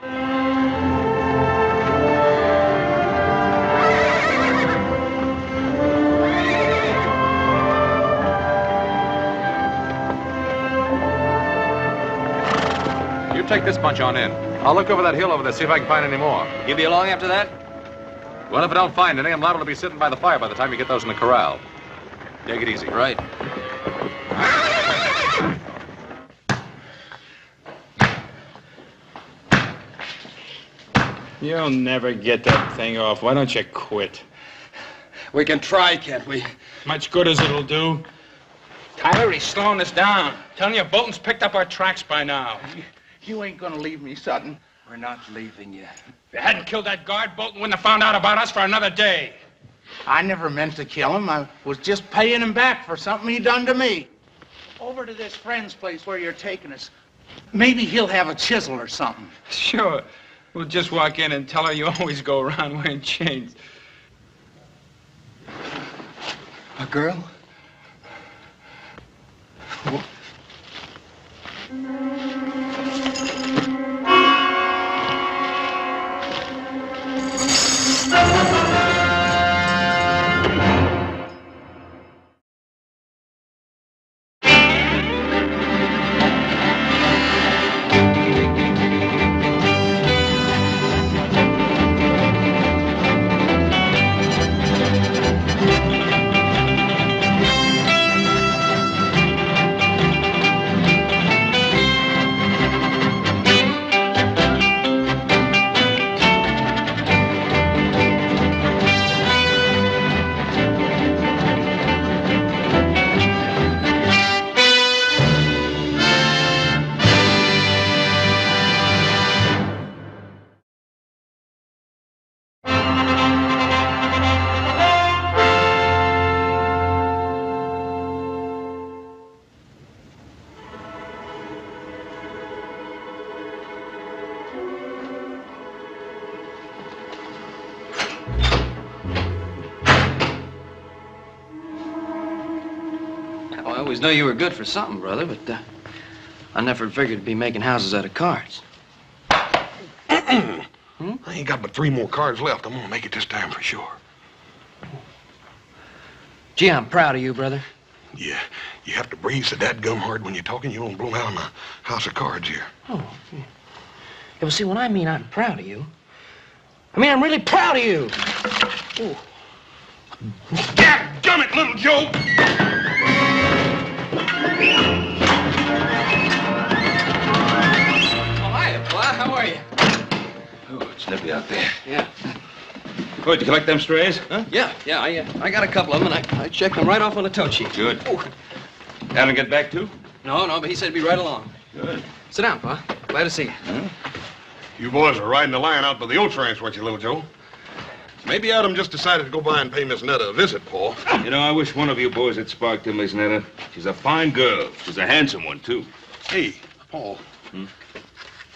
You take this bunch on in. I'll look over that hill over there, see if I can find any more. You be along after that? Well, if I don't find any, I'm liable to be sitting by the fire by the time you get those in the corral. Take it easy. Right. You'll never get that thing off. Why don't you quit? We can try, can't we? Much good as it'll do. Tyler, he's slowing us down. Telling you, Bolton's picked up our tracks by now. You ain't gonna leave me, Sutton. We're not leaving you. If you hadn't killed that guard, Bolton wouldn't have found out about us for another day. I never meant to kill him. I was just paying him back for something he done to me. Over to this friend's place where you're taking us. Maybe he'll have a chisel or something. Sure. We'll just walk in and tell her you always go around wearing chains. A girl? I always knew you were good for something, brother, but I never figured to be making houses out of cards. I ain't got but 3 more cards left. I'm gonna make it this time for sure. Gee, I'm proud of you, brother. Yeah, you have to breathe so dadgum hard when you're talking. You don't blow out on the house of cards here. Oh, yeah. Yeah, well, see, when I mean I'm proud of you, I mean I'm really proud of you. Ooh. Dadgummit, little Joe! How are you? Oh, it's nippy out there. Yeah. Oh, did you collect them strays? Huh? Yeah. I got a couple of them, and I checked them right off on the tow sheet. Good. Oh. Alan get back too? No, but he said he'd be right along. Good. Sit down, Pa. Glad to see you. Huh? You boys are riding the line out by the old ranch, weren't you, little Joe? Maybe Adam just decided to go by and pay Miss Netta a visit, Paul. You know, I wish one of you boys had sparked to Miss Netta. She's a fine girl. She's a handsome one, too. Hey, Paul.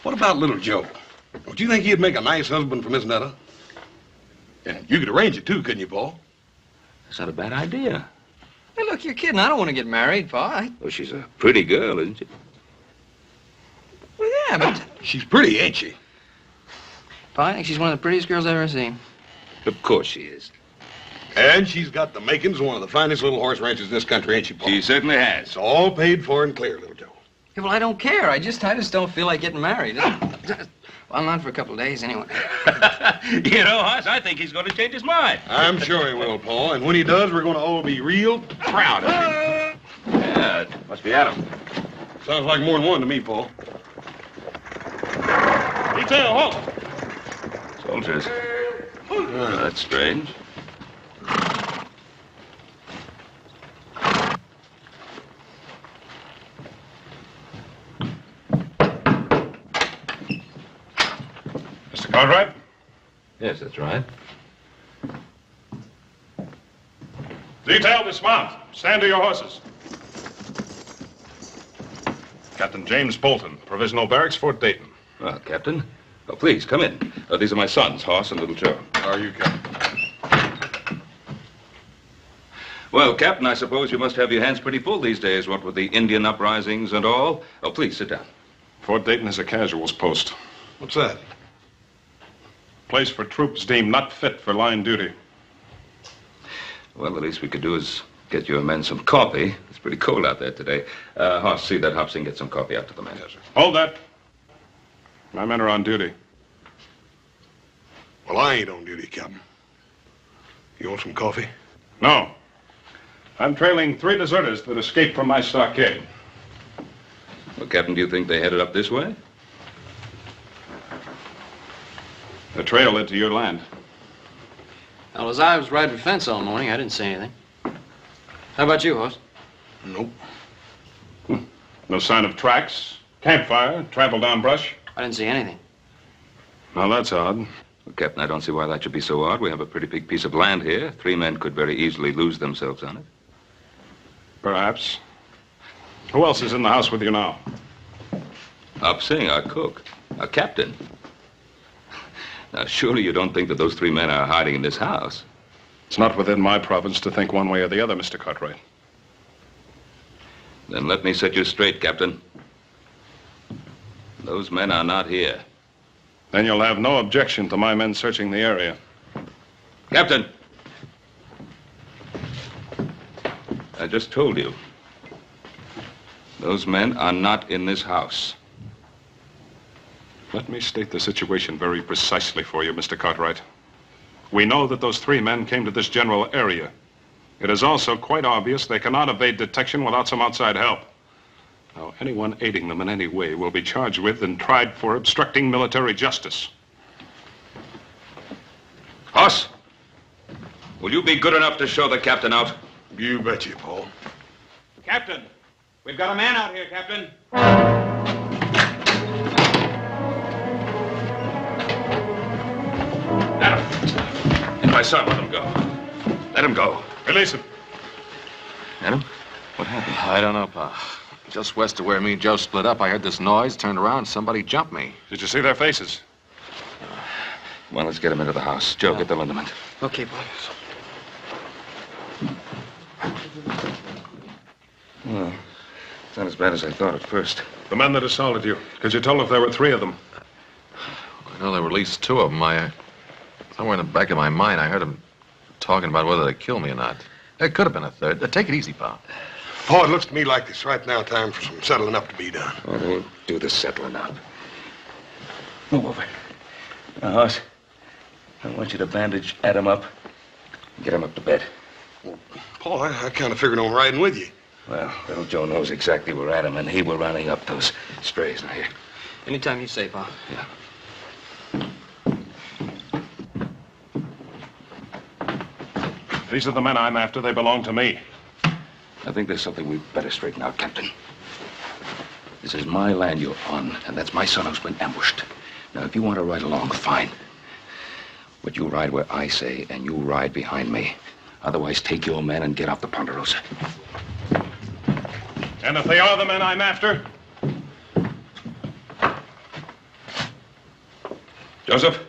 What about little Joe? Don't you think he'd make a nice husband for Miss Netta? And you could arrange it, too, couldn't you, Paul? That's not a bad idea. Hey, look, you're kidding. I don't want to get married, Pa. Well, she's a pretty girl, isn't she? Well, yeah, but... She's pretty, ain't she? Pa, I think she's one of the prettiest girls I've ever seen. Of course she is. And she's got the makings of one of the finest little horse ranches in this country, ain't she, Paul? She certainly has. It's all paid for and clear, little Joe. Yeah, well, I don't care. I just don't feel like getting married. Well, not for a couple of days, anyway. You know, Hoss, I think he's going to change his mind. I'm sure he will, Paul. And when he does, we're going to all be real proud of him. Yeah, it must be Adam. Sounds like more than one to me, Paul. Detail, halt! Soldiers. Oh, that's strange. Mr. Cartwright? Yes, that's right. Detail, dismount. Stand to your horses. Captain James Bolton, Provisional Barracks, Fort Dayton. Well, Captain. Oh, please, come in. These are my sons, Hoss and Little Joe. How are you, Captain? Well, Captain, I suppose you must have your hands pretty full these days, what with the Indian uprisings and all. Oh, please, sit down. Fort Dayton is a casual's post. What's that? Place for troops deemed not fit for line duty. Well, the least we could do is get your men some coffee. It's pretty cold out there today. Hoss, see that Hobson get some coffee out to the men. Yes, sir. Hold that. My men are on duty. Well, I ain't on duty, Captain. You want some coffee? No. I'm trailing 3 deserters that escaped from my stockade. Well, Captain, do you think they headed up this way? The trail led to your land. Well, as I was riding fence all morning, I didn't see anything. How about you, Hoss? Nope. No sign of tracks, campfire, trampled down brush? I didn't see anything. Now, that's odd. Well, Captain, I don't see why that should be so odd. We have a pretty big piece of land here. 3 men could very easily lose themselves on it. Perhaps. Who else is in the house with you now? Hobson, our cook. Our captain. Now, surely you don't think that those 3 men are hiding in this house? It's not within my province to think one way or the other, Mr. Cartwright. Then let me set you straight, Captain. Those men are not here. Then you'll have no objection to my men searching the area. Captain! I just told you. Those men are not in this house. Let me state the situation very precisely for you, Mr. Cartwright. We know that those 3 men came to this general area. It is also quite obvious they cannot evade detection without some outside help. Now, anyone aiding them in any way will be charged with and tried for obstructing military justice. Hoss, will you be good enough to show the captain out? You betcha, Paul. Captain, we've got a man out here, Captain. Adam, and my son, let him go. Let him go. Release him. Adam, what happened? I don't know, Pa. Just west of where me and Joe split up, I heard this noise, turned around, somebody jumped me. Did you see their faces? Well, let's get him into the house. Joe, get the liniment. Okay, boy. Well, it's not as bad as I thought at first. The men that assaulted you. Could you tell if there were 3 of them? I know there were at least 2 of them. Somewhere in the back of my mind, I heard them talking about whether they'd kill me or not. There could have been a 3rd. Take it easy, Pa. Paul, it looks to me like it's right now time for some settling up to be done. Well, we'll do the settling up. Move over. Now, Hoss, I want you to bandage Adam up and get him up to bed. Well, Paul, I kind of figured on riding with you. Well, little Joe knows exactly where Adam and he were rounding up those strays. Now, here. Anytime you say, Pa. Yeah. These are the men I'm after. They belong to me. I think there's something we'd better straighten out, Captain. This is my land you're on, and that's my son who's been ambushed. Now, if you want to ride along, fine. But you ride where I say, and you ride behind me. Otherwise, take your men and get off the Ponderosa. And if they are the men I'm after? Joseph?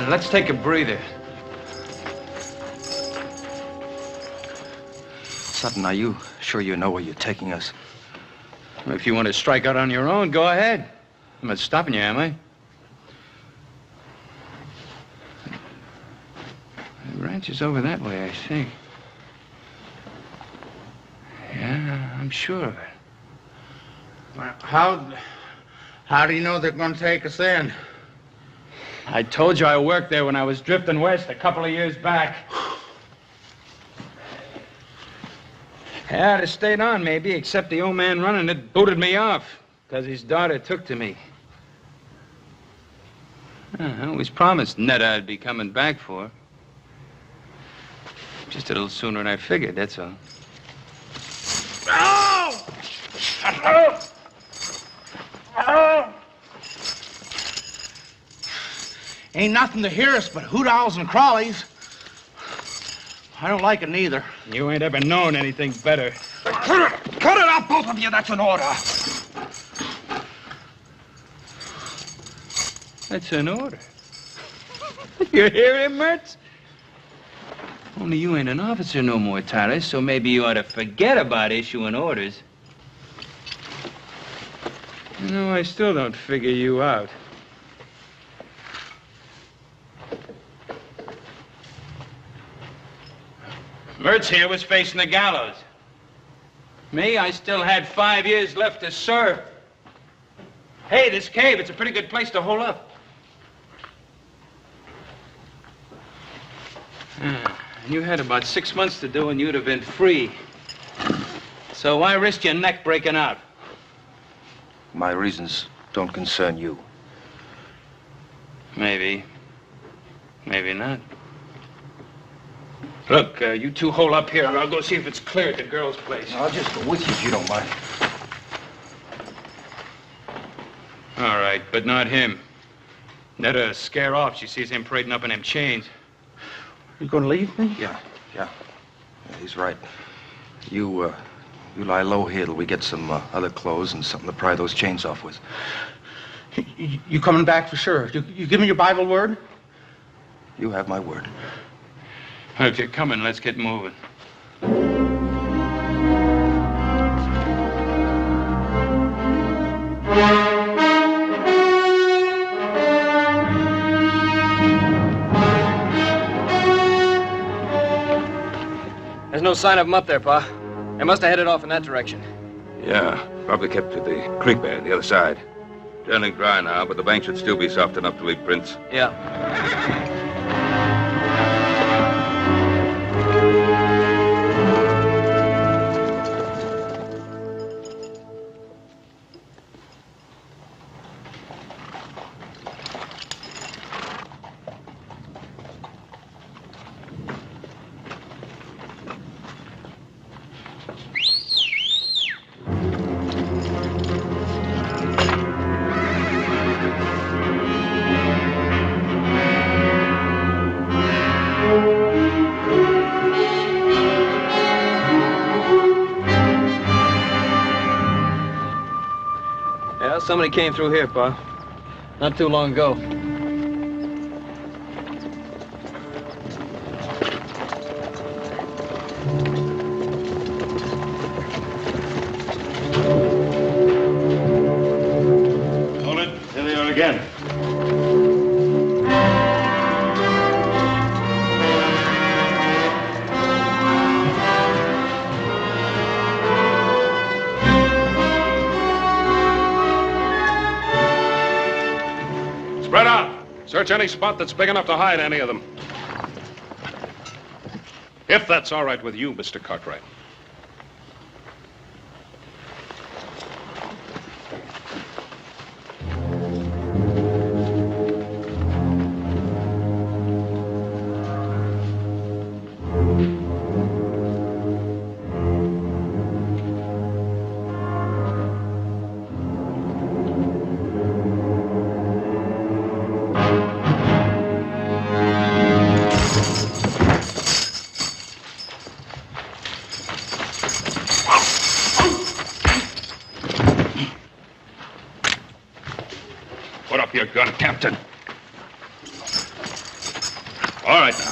Let's take a breather. Sutton, are you sure you know where you're taking us? If you want to strike out on your own, go ahead. I'm not stopping you, am I? The ranch is over that way, I think. Yeah, I'm sure of it. Well, how do you know they're going to take us in? I told you I worked there when I was drifting west a couple of years back. Yeah, I'd have stayed on, maybe, except the old man running it booted me off because his daughter took to me. I always promised Netta I'd be coming back for her. Just a little sooner than I figured, that's all. Oh! Oh! Oh! Ain't nothing to hear us but hoot owls and crawlies. I don't like it neither. You ain't ever known anything better. Cut it out, both of you. That's an order. That's an order. You hear him, Mertz? Only you ain't an officer no more, Tyler, so maybe you ought to forget about issuing orders. You know, I still don't figure you out. Mertz here was facing the gallows. Me, I still had 5 years left to serve. Hey, this cave, it's a pretty good place to hole up. And you had about 6 months to do and you'd have been free. So why risk your neck breaking out? My reasons don't concern you. Maybe. Maybe not. Look, you two hole up here, and I'll go see if it's clear at the girl's place. I'll just go with you if you don't mind. All right, but not him. Netta'll scare off. She sees him parading up in them chains. You gonna leave me? Yeah. He's right. You lie low here till we get some other clothes and something to pry those chains off with. You coming back for sure? You give me your Bible word? You have my word. If you're coming, let's get moving. There's no sign of them up there, Pa. They must have headed off in that direction. Yeah, probably kept to the creek bed, the other side. Turning dry now, but the bank should still be soft enough to leave prints. Yeah. Somebody came through here, Pa. Not too long ago. Hold it. Here they are again. Spread out. Search any spot that's big enough to hide any of them. If that's all right with you, Mr. Cartwright. Put up your gun, Captain. All right, now.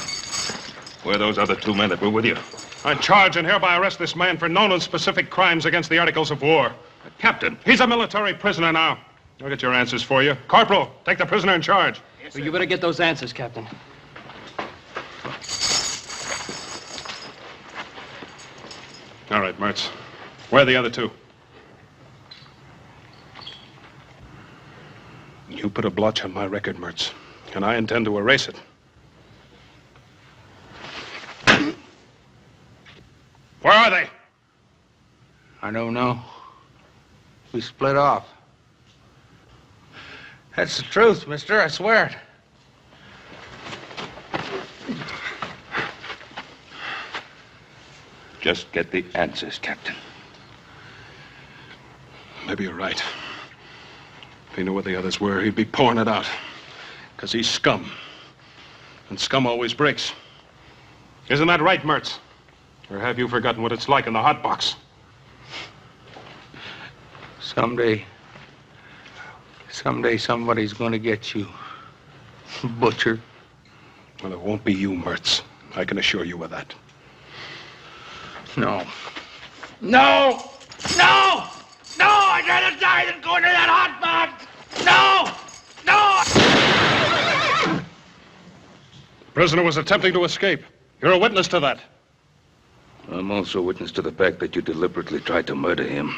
Where are those other 2 men that were with you? I charge and hereby arrest this man for known and specific crimes against the Articles of War. Captain, he's a military prisoner now. I'll get your answers for you. Corporal, take the prisoner in charge. Well, you better get those answers, Captain. All right, Mertz. Where are the other 2? You put a blotch on my record, Mertz, and I intend to erase it. Where are they? I don't know. We split off. That's the truth, mister. I swear it. Just get the answers, Captain. Maybe you're right. If he knew where the others were, he'd be pouring it out. Because he's scum. And scum always breaks. Isn't that right, Mertz? Or have you forgotten what it's like in the hot box? Someday somebody's gonna get you. Butcher. Well, it won't be you, Mertz. I can assure you of that. No. No! No! No! I'd rather die than go into that hot box! No! No! The prisoner was attempting to escape. You're a witness to that. I'm also a witness to the fact that you deliberately tried to murder him.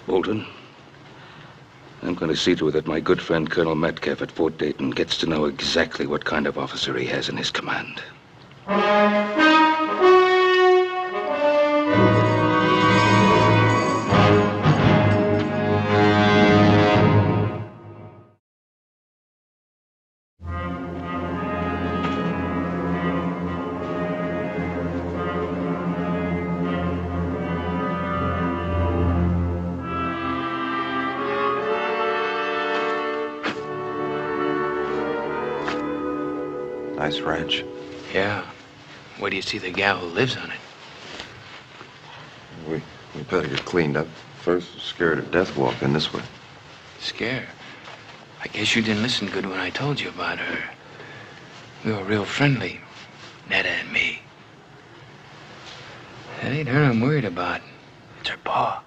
Bolton, I'm going to see to it that my good friend Colonel Metcalf at Fort Dayton gets to know exactly what kind of officer he has in his command. Nice ranch. Yeah. Where do you see the gal who lives on it? We better get cleaned up. First, scared to death walked in this way. Scare. I guess you didn't listen good when I told you about her. We were real friendly, Netta and me. It ain't her I'm worried about. It's her pa.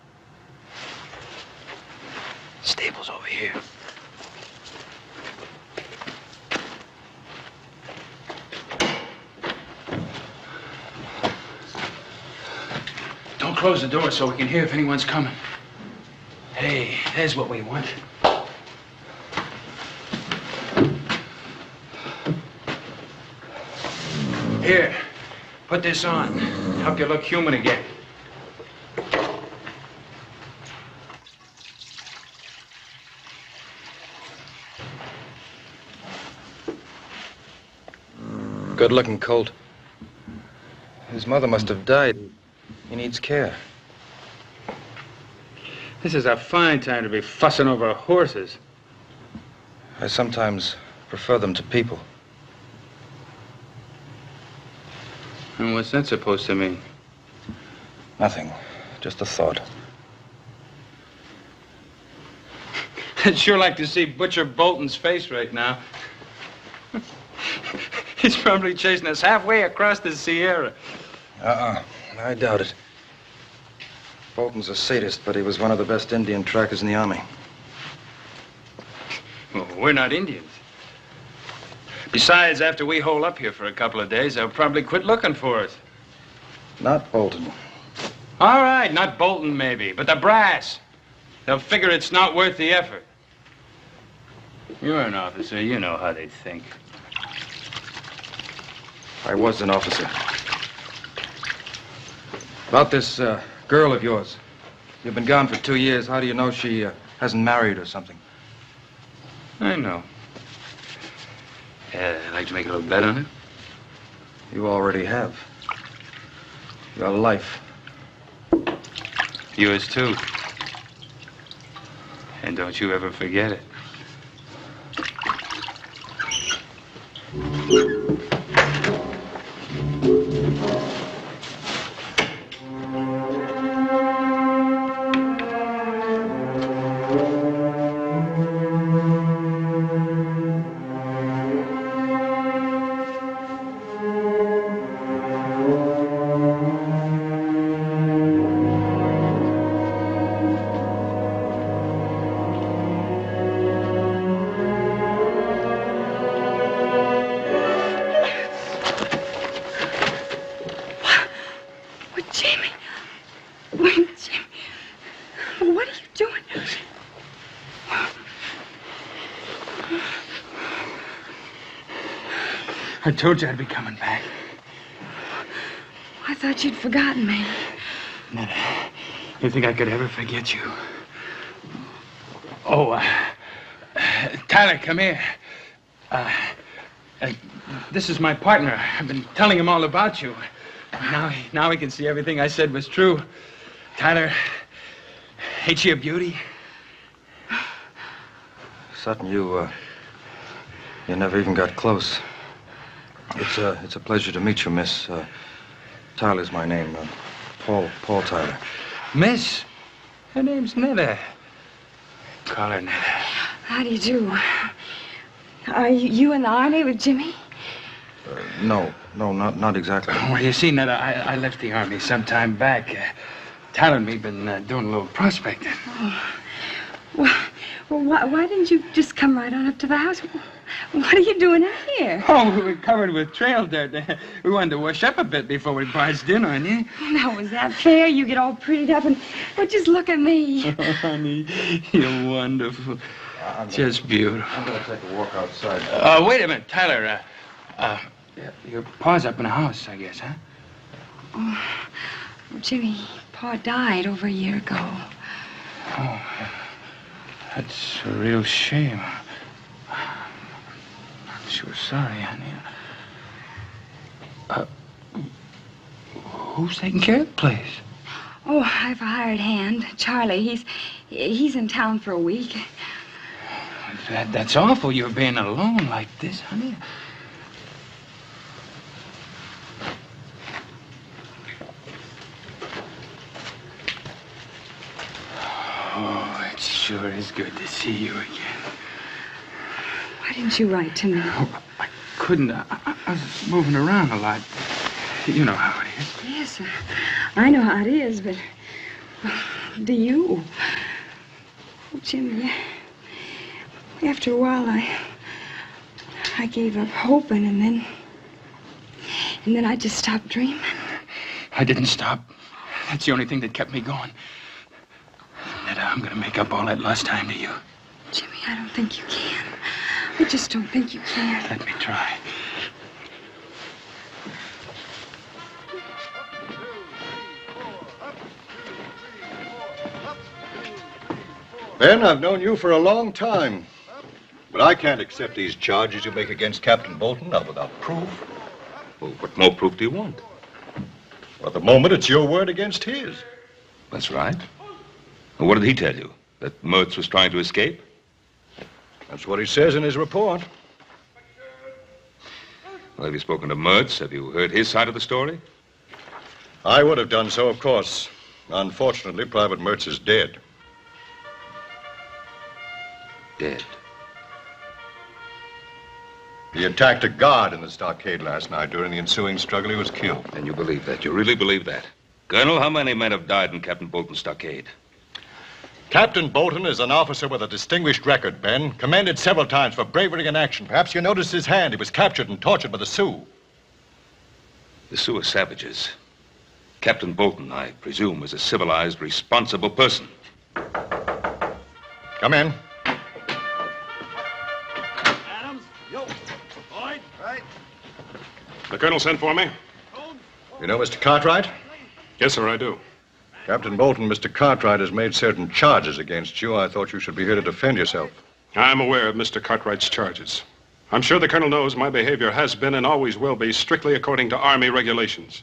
Stable's over here. Don't close the door so we can hear if anyone's coming. Hey, there's what we want. Here, put this on. Help you look human again. Good-looking colt. His mother must have died. He needs care. This is a fine time to be fussing over horses. I sometimes prefer them to people. And what's that supposed to mean? Nothing. Just a thought. I'd sure like to see Butcher Bolton's face right now. He's probably chasing us halfway across the Sierra. I doubt it. Bolton's a sadist, but he was one of the best Indian trackers in the Army. Well, we're not Indians. Besides, after we hole up here for a couple of days, they'll probably quit looking for us. Not Bolton. All right, not Bolton maybe, but the brass. They'll figure it's not worth the effort. You're an officer. You know how they think. I was an officer. About this girl of yours. You've been gone for 2 years. How do you know she hasn't married or something? I know. I'd like to make a little bet on it. You already have. Your life. Yours too. And don't you ever forget it. I told you I'd be coming back. I thought you'd forgotten me. Netta, you think I could ever forget you? Oh, Tyler, come here. This is my partner. I've been telling him all about you. Now he can see everything I said was true. Tyler, ain't she a beauty? Sutton, you never even got close. It's a pleasure to meet you, Miss. Tyler's my name. Paul Tyler. Miss? Her name's Netta. Call her Netta. How do you do? Are you in the Army with Jimmy? No, not exactly. Well, you see, Netta, I left the Army some time back. Tyler and me been doing a little prospecting. Oh. Well, why didn't you just come right on up to the house? What are you doing out here? Oh, we were covered with trail dirt. We wanted to wash up a bit before we barged in on you. Now, was that fair? You get all prettied up and... Well, just look at me. Oh, honey, you're wonderful. Just beautiful. I'm going to take a walk outside. Wait a minute, Tyler. Your pa's up in the house, I guess, huh? Oh, Jimmy, Pa died over a year ago. Oh, that's a real shame. I'm sure sorry, honey. Who's taking care of the place? Oh, I've a hired hand, Charlie. He's in town for a week. That's awful, you're being alone like this, honey. Oh, it sure is good to see you again. Why didn't you write to me? Oh, I couldn't. I was moving around a lot. You know how it is. Yes, I know how it is, but do you? Oh, Jimmy, after a while, I gave up hoping, and then I just stopped dreaming. I didn't stop. That's the only thing that kept me going. Netta, I'm going to make up all that lost time to you. Jimmy, I don't think you can. I just don't think you can. Let me try. Ben, I've known you for a long time. But I can't accept these charges you make against Captain Bolton, not without proof. Well, what more proof do you want? Well, at the moment, it's your word against his. That's right. Well, what did he tell you? That Mertz was trying to escape? That's what he says in his report. Well, have you spoken to Mertz? Have you heard his side of the story? I would have done so, of course. Unfortunately, Private Mertz is dead. Dead? He attacked a guard in the stockade last night. During the ensuing struggle, he was killed. And you believe that? You really believe that? Colonel, how many men have died in Captain Bolton's stockade? Captain Bolton is an officer with a distinguished record, Ben. Commended several times for bravery in action. Perhaps you noticed his hand. He was captured and tortured by the Sioux. The Sioux are savages. Captain Bolton, I presume, is a civilized, responsible person. Come in. Adams, yo, Boyd, right? The colonel sent for me? You know Mr. Cartwright? Yes, sir, I do. Captain Bolton, Mr. Cartwright has made certain charges against you. I thought you should be here to defend yourself. I'm aware of Mr. Cartwright's charges. I'm sure the colonel knows my behavior has been and always will be strictly according to Army regulations.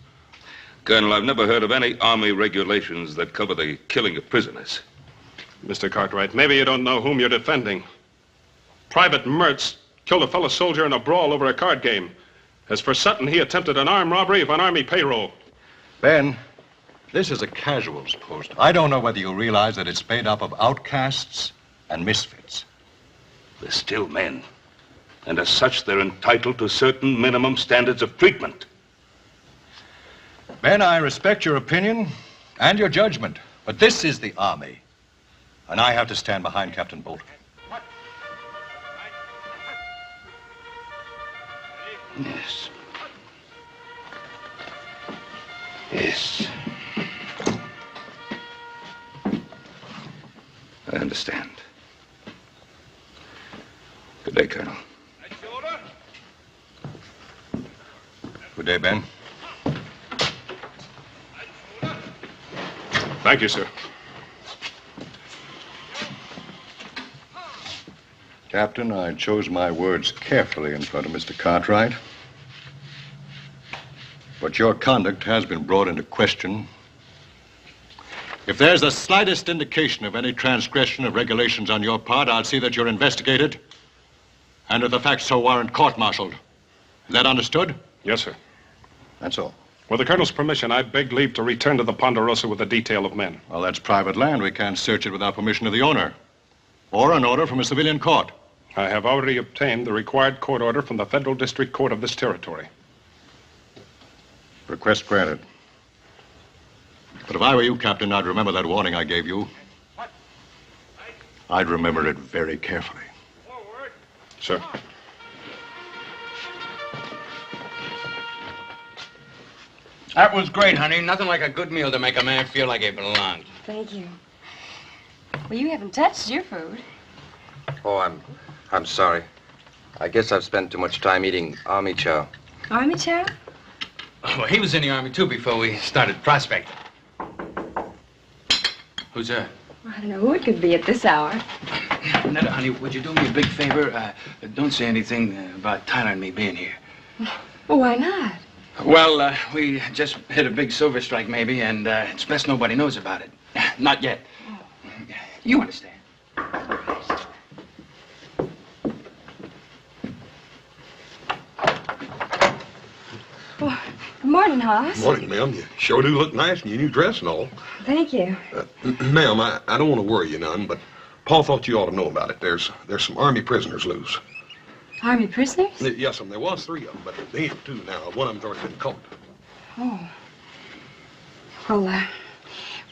Colonel, I've never heard of any Army regulations that cover the killing of prisoners. Mr. Cartwright, maybe you don't know whom you're defending. Private Mertz killed a fellow soldier in a brawl over a card game. As for Sutton, he attempted an armed robbery of an Army payroll. Ben, this is a casuals post. I don't know whether you realize that it's made up of outcasts and misfits. They're still men. And as such, they're entitled to certain minimum standards of treatment. Ben, I respect your opinion and your judgment, but this is the Army, and I have to stand behind Captain Bolton. Yes. Yes. I understand. Good day, Colonel. Good day, Ben. Thank you, sir. Captain, I chose my words carefully in front of Mr. Cartwright. But your conduct has been brought into question. If there's the slightest indication of any transgression of regulations on your part, I'll see that you're investigated and if the facts so warrant, court-martialed. Is that understood? Yes, sir. That's all. With the colonel's permission, I beg leave to return to the Ponderosa with a detail of men. Well, that's private land. We can't search it without permission of the owner or an order from a civilian court. I have already obtained the required court order from the Federal District Court of this territory. Request granted. But if I were you, Captain, I'd remember that warning I gave you. I'd remember it very carefully. Sir. That was great, honey. Nothing like a good meal to make a man feel like he belongs. Thank you. Well, you haven't touched your food. Oh, I'm sorry. I guess I've spent too much time eating army chow. Army chow? Oh, well, he was in the Army, too, before we started prospecting. Who's that? I don't know who it could be at this hour. Netta, honey, would you do me a big favor? Don't say anything about Tyler and me being here. Well, why not? Well, we just hit a big silver strike, maybe, and it's best nobody knows about it. Not yet. You understand. Well, good morning, Hoss. Morning, ma'am. You sure do look nice in your new dress and all. Thank you. Ma'am, I don't want to worry you none, but Paul thought you ought to know about it. There's some Army prisoners loose. Army prisoners? Yes, there was 3 of them, but they ain't 2 now. One of them's already been caught. Oh.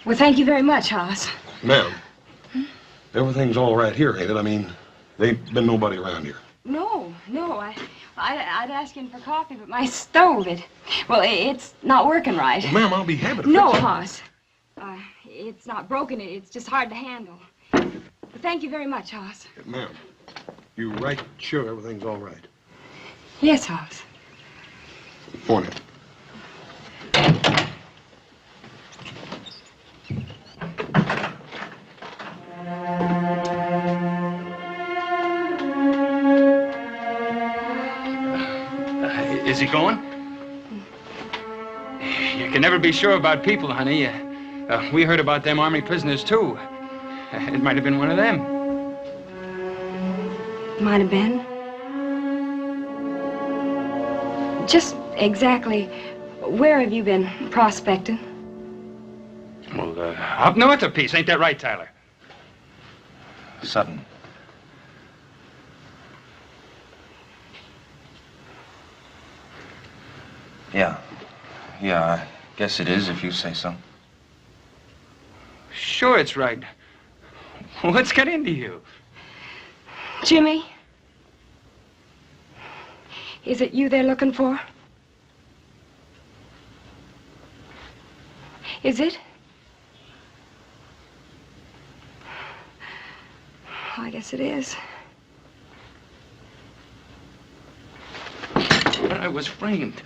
Well, thank you very much, Hoss. Ma'am, everything's all right here, ain't it? I mean, there ain't been nobody around here. No. I'd ask him for coffee, but my stove, it's not working right. Well, ma'am, I'll be happy to No, fix it. Hoss. It's not broken. It's just hard to handle. But thank you very much, Hoss. Ma'am, you right sure everything's all right? Yes, Hoss. Morning. Is he going? You can never be sure about people, honey. We heard about them Army prisoners, too. It might have been one of them. Might have been. Just exactly where have you been prospecting? Well, up north a piece. Ain't that right, Tyler? Sutton. Yeah, I guess it is if you say so. Sure, it's right. What's got into you? Jimmy? Is it you they're looking for? Is it? I guess it is. But I was framed.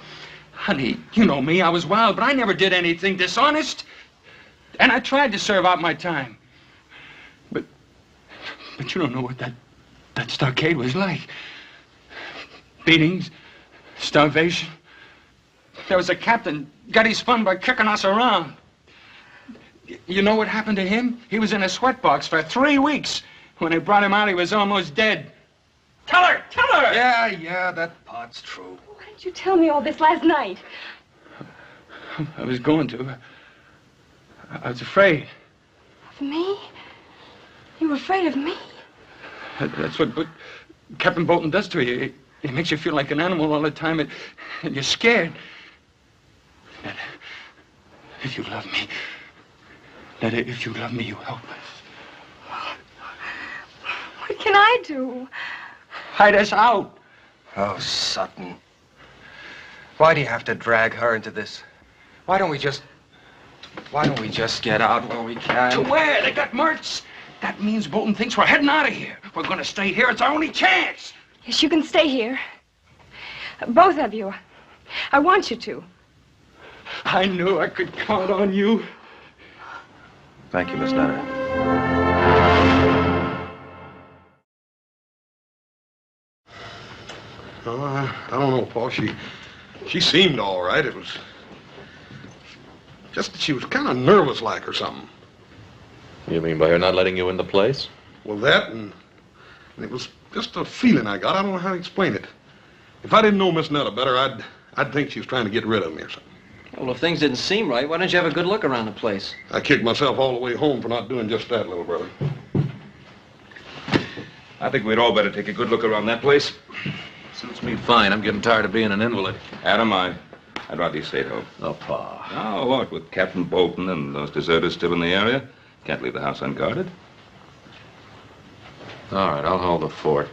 Honey, you know me, I was wild, but I never did anything dishonest. And I tried to serve out my time. But you don't know what that stockade was like. Beatings, starvation. There was a captain, got his fun by kicking us around. You know what happened to him? He was in a sweatbox for 3 weeks. When they brought him out, he was almost dead. Tell her! Yeah, that part's true. Why didn't you tell me all this last night? I was going to. I was afraid. Of me? You were afraid of me? That's what Captain Bolton does to you. He makes you feel like an animal all the time, and you're scared. Netta, if you love me, Netta, if you love me, you help us. What can I do? Hide us out. Oh, Sutton. Why do you have to drag her into this? Why don't we just get out while we can? To where? They got Mertz. That means Bolton thinks we're heading out of here. We're going to stay here. It's our only chance. Yes, you can stay here. Both of you. I want you to. I knew I could count on you. Thank you, Miss Nutter. I don't know, Paul. She seemed all right. It was just that she was kind of nervous like or something. You mean by her not letting you in the place? Well, that and it was just a feeling I got. I don't know how to explain it. If I didn't know Miss Netta better, I'd think she was trying to get rid of me or something. Well, if things didn't seem right, why don't you have a good look around the place? I kicked myself all the way home for not doing just that, little brother. I think we'd all better take a good look around that place. Suits me fine. I'm getting tired of being an invalid. Adam, I'd rather you stayed home. Oh, Pa. Now, look, with Captain Bolton and those deserters still in the area, can't leave the house unguarded. All right, I'll hold the fort.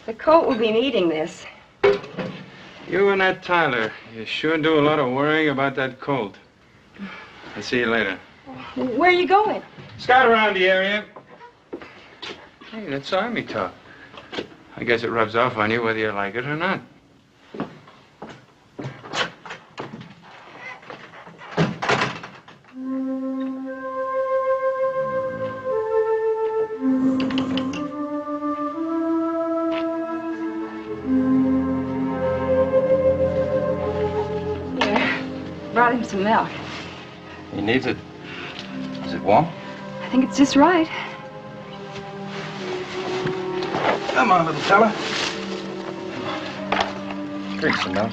The coat will be needing this. You and that Tyler, you sure do a lot of worrying about that colt. I'll see you later. Where are you going? Scout around the area. Hey, that's Army talk. I guess it rubs off on you whether you like it or not. Brought him some milk. He needs it. Is it warm? I think it's just right. Come on, little fella. Drink some milk.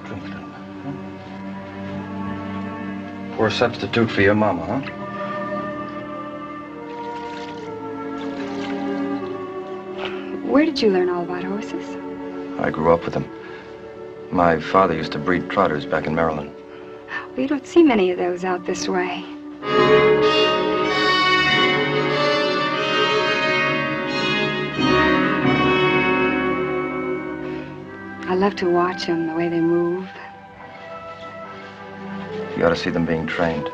Drink it. Poor substitute for your mama, huh? Where did you learn all about horses? I grew up with them. My father used to breed trotters back in Maryland. Well, you don't see many of those out this way. I love to watch them, the way they move. You ought to see them being trained.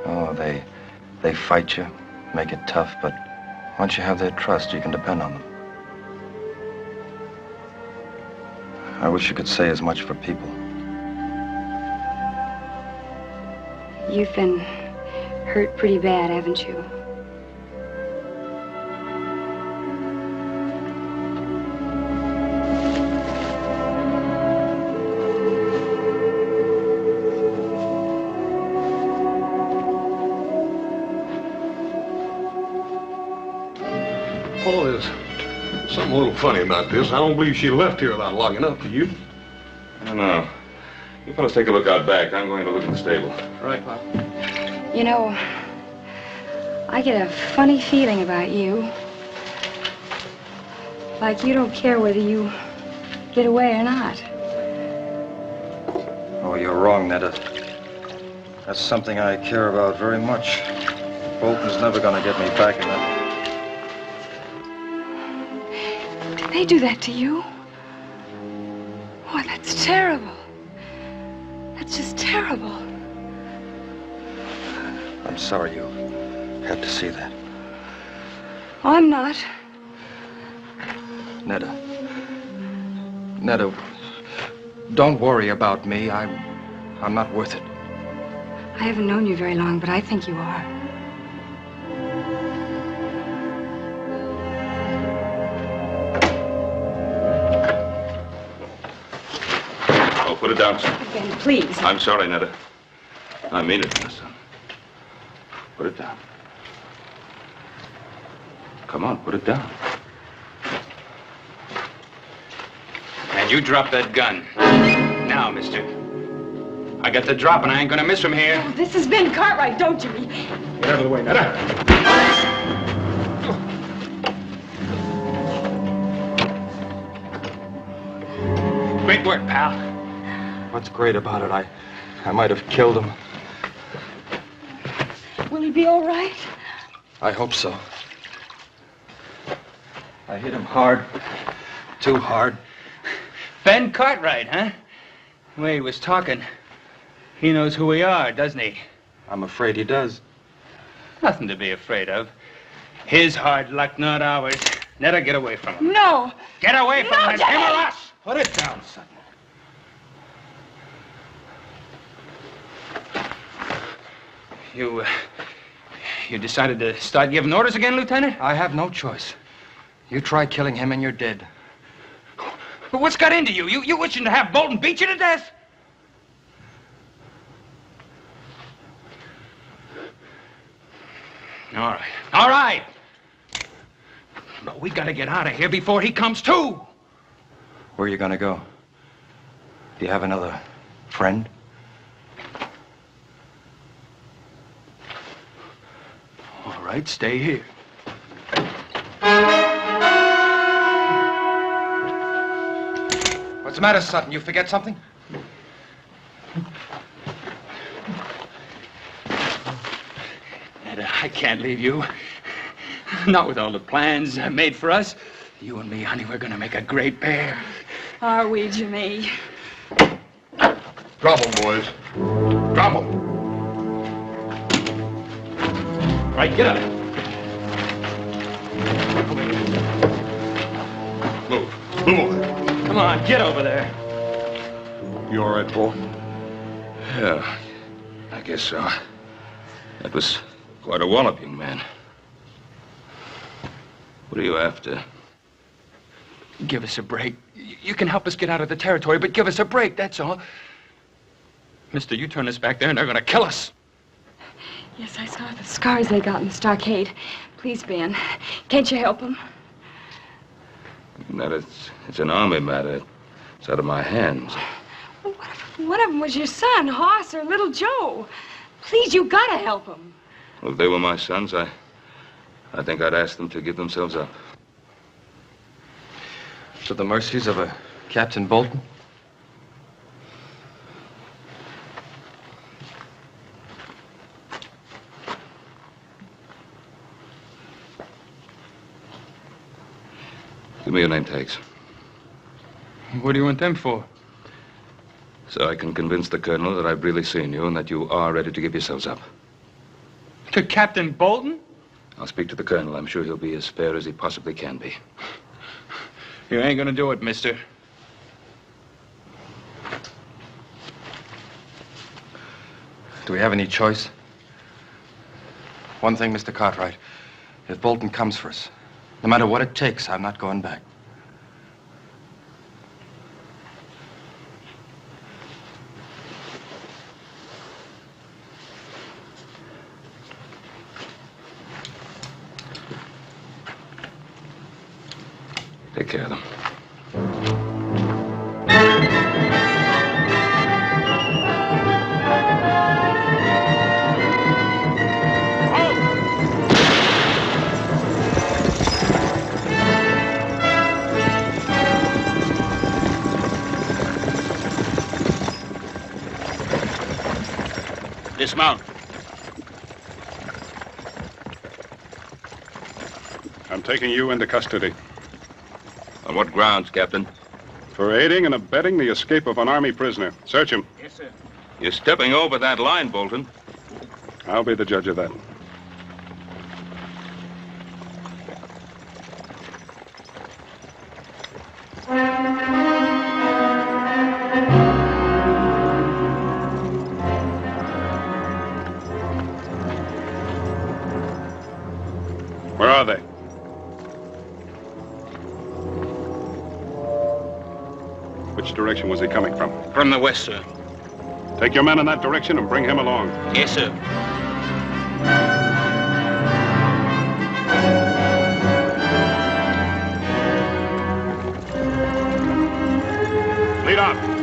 Oh, they fight you, make it tough, but once you have their trust, you can depend on them. I wish you could say as much for people. You've been hurt pretty bad, haven't you? Paul, there's something a little funny about this. I don't believe she left here without locking up, do you? I don't know. You fellas take a look out back. I'm going to look in the stable. Right, Pop. You know, I get a funny feeling about you. Like you don't care whether you get away or not. Oh, you're wrong, Netta. That's something I care about very much. Bolton's never gonna get me back in that. Did they do that to you? Oh, that's terrible. That's just terrible. I'm sorry you had to see that. Oh, I'm not. Netta. Netta, don't worry about me. I'm not worth it. I haven't known you very long, but I think you are. Oh, put it down, son. Ben, please. I'm sorry, Netta. I mean it, my son. Put it down. Come on, put it down. And you drop that gun. Now, mister. I got the drop and I ain't gonna miss from here. Oh, this is Ben Cartwright, don't you? Get out of the way, Netta. Great work, pal. What's great about it? I might have killed him. Will he be all right? I hope so. I hit him hard. Too hard. Ben Cartwright, huh? The way he was talking. He knows who we are, doesn't he? I'm afraid he does. Nothing to be afraid of. His hard luck, not ours. Netta, get away from him. No. Get away from him. It's him or us. Put it down, son. You decided to start giving orders again, Lieutenant? I have no choice. You try killing him and you're dead. But what's got into you? You wishing to have Bolton beat you to death? All right. All right. But we gotta get out of here before he comes too. Where are you gonna go? Do you have another friend? right, stay here. What's the matter, Sutton? You forget something? Ned, I can't leave you. Not with all the plans made for us. You and me, honey, we're gonna make a great pair. Are we, Jimmy? Drop 'em, boys. Drop 'em. Right, get up. Move. Move over there. Come on, get over there. You all right, Paul? Yeah, I guess so. That was quite a wallop, young man. What are you after? Give us a break. You can help us get out of the territory, but give us a break, that's all. Mister, you turn us back there and they're gonna kill us. Yes, I saw the scars they got in the stockade. Please, Ben, can't you help them? That it's an army matter. It's out of my hands. Well, what if one of them was your son, Hoss, or little Joe? Please, you gotta help them. Well, if they were my sons, I think I'd ask them to give themselves up. To the mercies of a Captain Bolton? Give me your name tags. What do you want them for? So I can convince the colonel that I've really seen you and that you are ready to give yourselves up. To Captain Bolton? I'll speak to the colonel. I'm sure he'll be as fair as he possibly can be. You ain't gonna do it, mister. Do we have any choice? One thing, Mr. Cartwright. If Bolton comes for us, no matter what it takes, I'm not going back. Take care of them. Dismount. I'm taking you into custody. On what grounds, Captain? For aiding and abetting the escape of an Army prisoner. Search him. Yes, sir. You're stepping over that line, Bolton. I'll be the judge of that. Where are they? Which direction was he coming from? From the west, sir. Take your men in that direction and bring him along. Yes, sir. Lead on.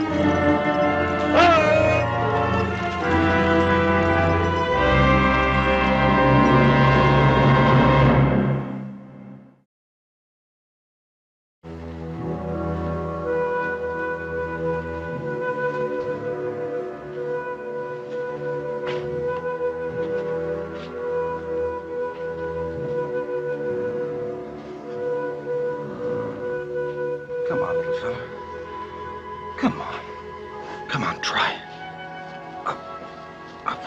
Come on, little fella. Come on. Come on, try. Up. Up.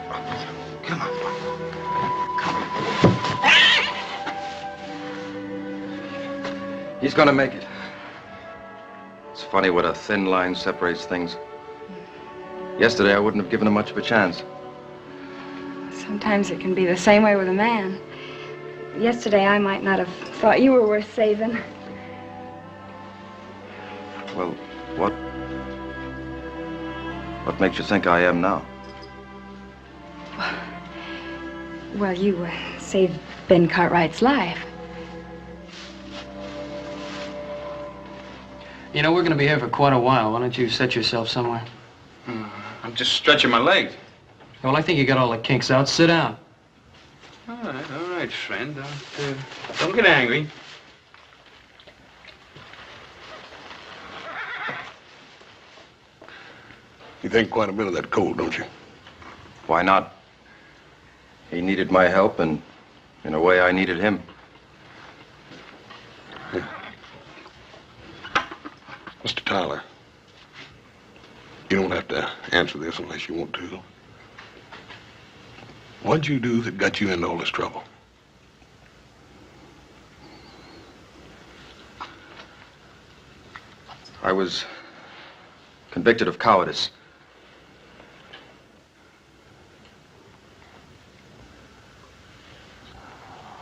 Up. Come on. Come on. He's gonna make it. It's funny what a thin line separates things. Yesterday, I wouldn't have given him much of a chance. Sometimes it can be the same way with a man. Yesterday, I might not have thought you were worth saving. Well, what makes you think I am now? Well, you saved Ben Cartwright's life. You know, we're going to be here for quite a while. Why don't you set yourself somewhere? I'm just stretching my legs. Well, I think you got all the kinks out. Sit down. All right, friend. Don't get angry. You think quite a bit of that coal, don't you? Why not? He needed my help, and in a way, I needed him. Mr. Tyler, you don't have to answer this unless you want to. What'd you do that got you into all this trouble? I was convicted of cowardice.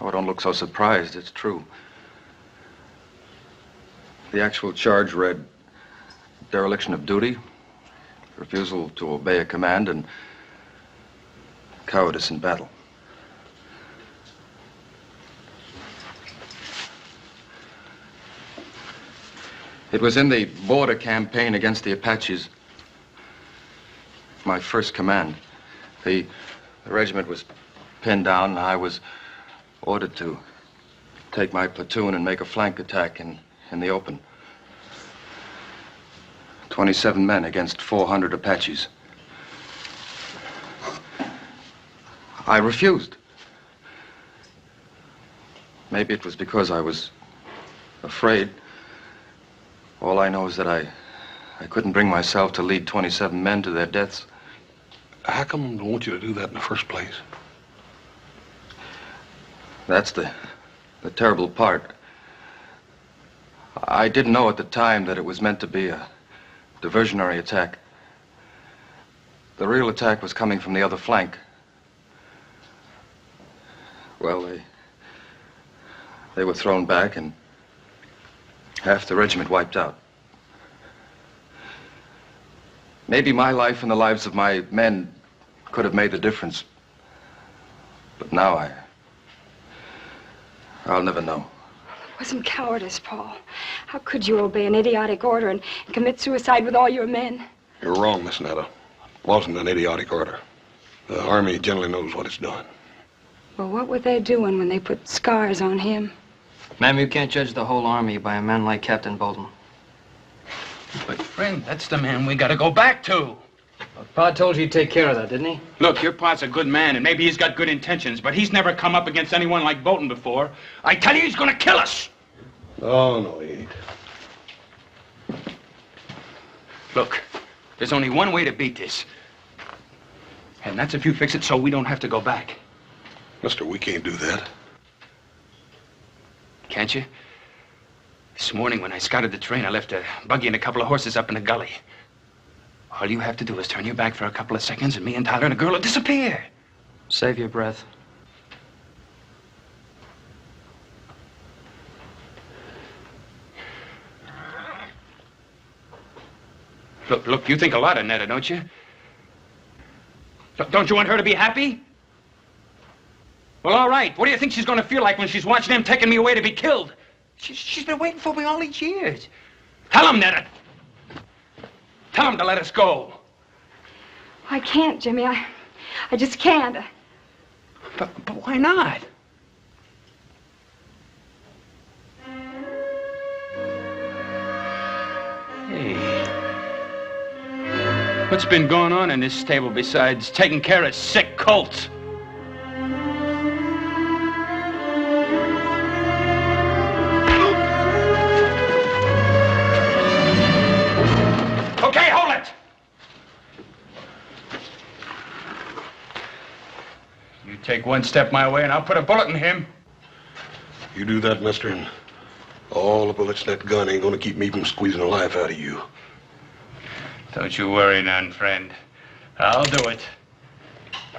Oh, don't look so surprised. It's true. The actual charge read dereliction of duty, refusal to obey a command, and cowardice in battle. It was in the border campaign against the Apaches. My first command. The regiment was pinned down, and I was ordered to take my platoon and make a flank attack in the open. 27 men against 400 Apaches. I refused. Maybe it was because I was afraid. All I know is that I couldn't bring myself to lead 27 men to their deaths. How come they want you to do that in the first place? That's the terrible part. I didn't know at the time that it was meant to be a diversionary attack. The real attack was coming from the other flank. Well, they were thrown back and half the regiment wiped out. Maybe my life and the lives of my men could have made the difference. But now I'll never know. It wasn't cowardice, Paul. How could you obey an idiotic order and commit suicide with all your men? You're wrong, Miss Netta. It wasn't an idiotic order. The Army generally knows what it's doing. Well, what were they doing when they put scars on him? Ma'am, you can't judge the whole army by a man like Captain Bolton. But, friend, that's the man we gotta go back to. Well, Pa told you he'd take care of that, didn't he? Look, your pa's a good man, and maybe he's got good intentions, but he's never come up against anyone like Bolton before. I tell you, he's gonna kill us. Oh, no, he ain't. Look, there's only one way to beat this. And that's if you fix it so we don't have to go back. Mister, we can't do that. Can't you? This morning when I scouted the train, I left a buggy and a couple of horses up in the gully. All you have to do is turn your back for a couple of seconds and me and Tyler and a girl will disappear. Save your breath. Look, you think a lot of Netta, don't you? Don't you want her to be happy? Well, all right. What do you think she's going to feel like when she's watching them taking me away to be killed? She's been waiting for me all these years. Tell him, Netta. Tell him to let us go. I can't, Jimmy. I just can't. But why not? Hey. What's been going on in this stable besides taking care of sick colts? Okay, hold it! You take one step my way and I'll put a bullet in him. You do that, mister, and all the bullets in that gun ain't gonna keep me from squeezing the life out of you. Don't you worry none, friend. I'll do it.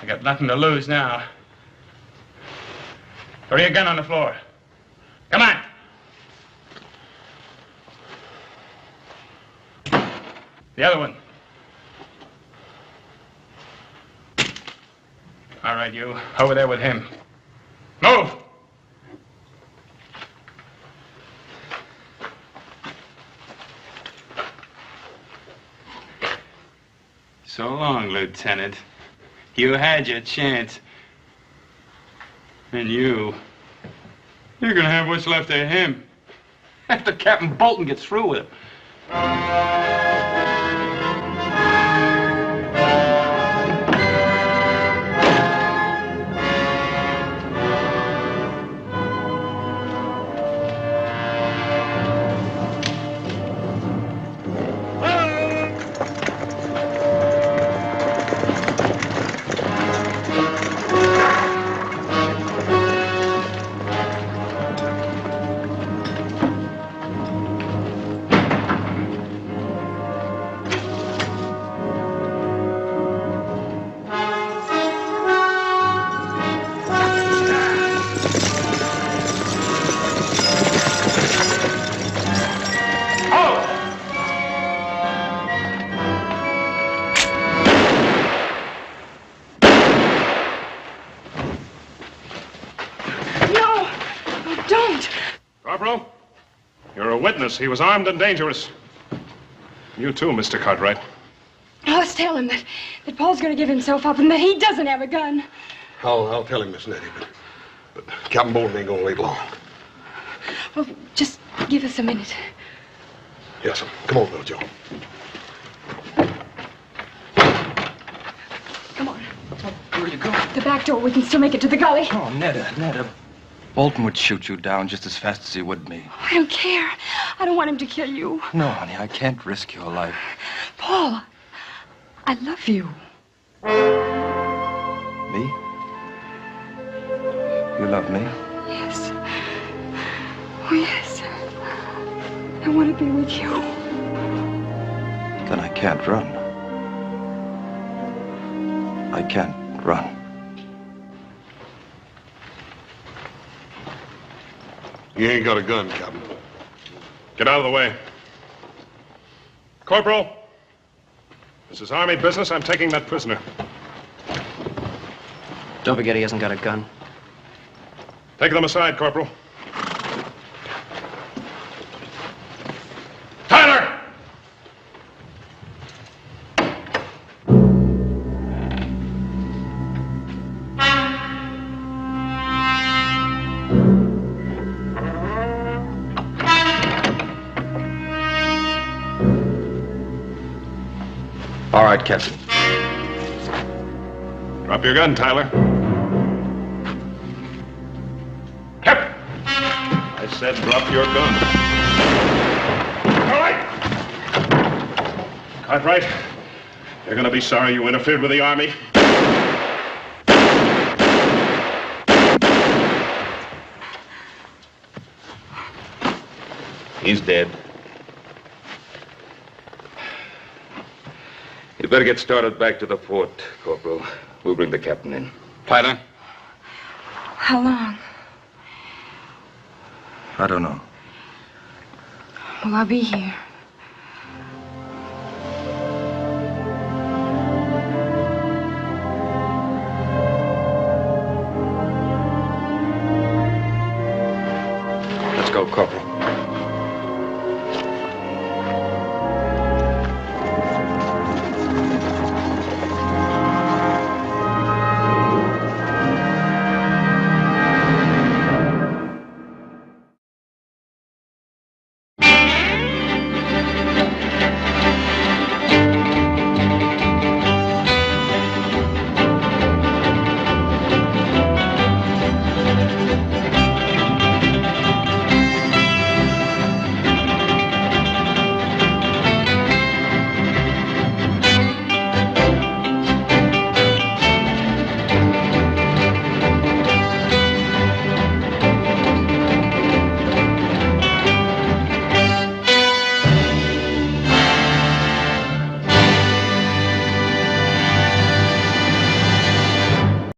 I got nothing to lose now. Throw your gun on the floor. Come on. The other one. All right, you. Over there with him. Move! So long, Lieutenant. You had your chance. And you're gonna have what's left of him after Captain Bolton gets through with him. Corporal, you're a witness. He was armed and dangerous. You too, Mr. Cartwright. Oh, let's tell him that Paul's going to give himself up and that he doesn't have a gun. I'll tell him, Miss Nettie, but Captain Bolton ain't gonna wait long. Well, just give us a minute. Yes, sir. Come on, little Joe. Come on. Where are you going? The back door. We can still make it to the gully. Oh, Netta. Bolton would shoot you down just as fast as he would me. I don't care. I don't want him to kill you. No, honey, I can't risk your life. Paul, I love you. Me? You love me? Yes. Oh, yes. I want to be with you. Then I can't run. I can't run. You ain't got a gun, Captain. Get out of the way. Corporal, this is Army business. I'm taking that prisoner. Don't forget he hasn't got a gun. Take them aside, Corporal. Tyler! All right, Captain. Drop your gun, Tyler. Captain! I said drop your gun. All right! Cartwright, you're gonna be sorry you interfered with the Army. He's dead. You better get started back to the fort, Corporal. We'll bring the captain in. Tyler? How long? I don't know. Well, I'll be here. Let's go, Corporal.